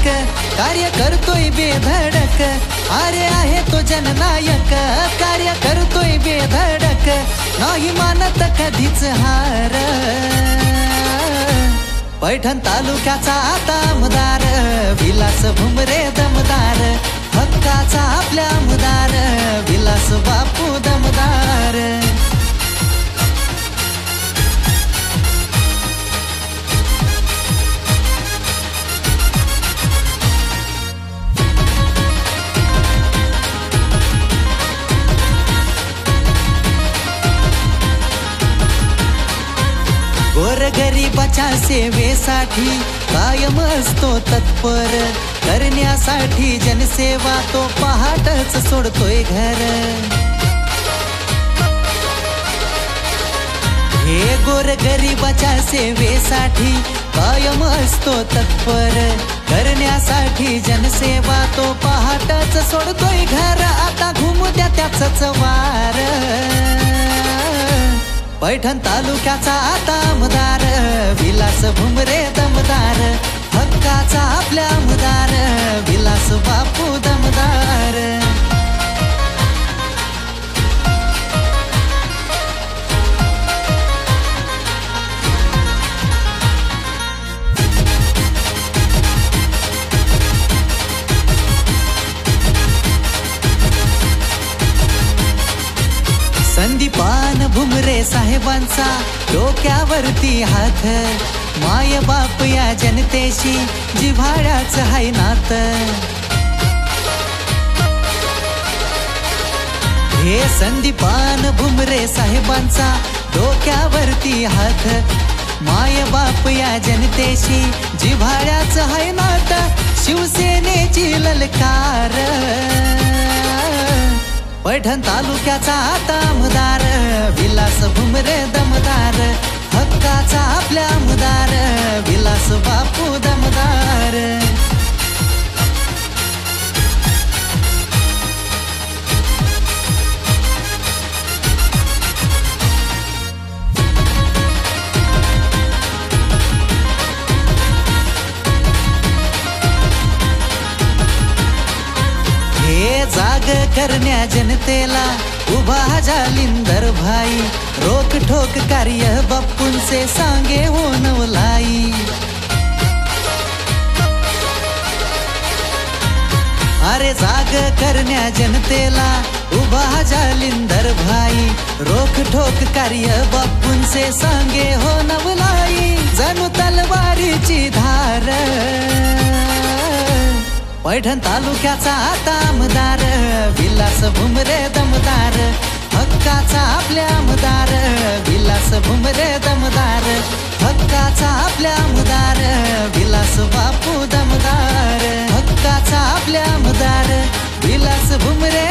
धडक, कार्य करतोय बेधडक, अरे आहे तो जननायक, कार्य करतोय बेधडक, नाही मानत कधीच हार. पैठण तालुक्याचा आता आमदार, विलास भुमरे दमदार, हक्काचा आपल्या आमदार, विलास बापू दमदार. गोरगरिबाच्या सेवेसाठी कायम असतो तत्पर, करण्यासाठी जनसेवा तो पहाटच सोडतोय घर. हे गोरगरिबाच्या सेवेसाठी कायम असतो तत्पर, करण्यासाठी जनसेवा तो पहाटच सोडतोय घर. आता घुमू द्या त्याच वार. पैठण तालुक्याचा आता आमदार, विलास भुमरे दमदार, हक्काचा आपल्या आमदार, विलास बापू दमदार. संदीपान भुमरे साहेबांचा डोक्यावरती हात, माय बाप या जनतेशी जिव्हाळ्याच हाय नात. हे संदीपान भुमरे साहेबांचा डोक्यावरती हात, माय बाप या जनतेशी जिव्हाळ्याच हाय नात. शिवसेनेची ललकार, पैठण तालुक्याचा आता आमदार, विलास भुमरे दमदार, हक्काचा आपल्या आमदार, विलास बापू दमदार. जाग करण्या जनतेला उभा जालिंदर भाई, रोक ठोक कार्य बापूंचे सांगे हो नवलाई. अरे जाग करण्या जनतेला उभा जालिंदर भाई, रोक ठोक कार्य बापूंचे सांगे हो नवलाई. जणू तलवारीची धार, पैठण तालुक्याचा आता आमदार, विलास भुमरे दमदार, हक्काचा आपल्या आमदार, विलास भुमरे दमदार, हक्काचा आपल्या आमदार, विलास बापू दमदार, हक्काचा आपल्या आमदार, विलास भुमरे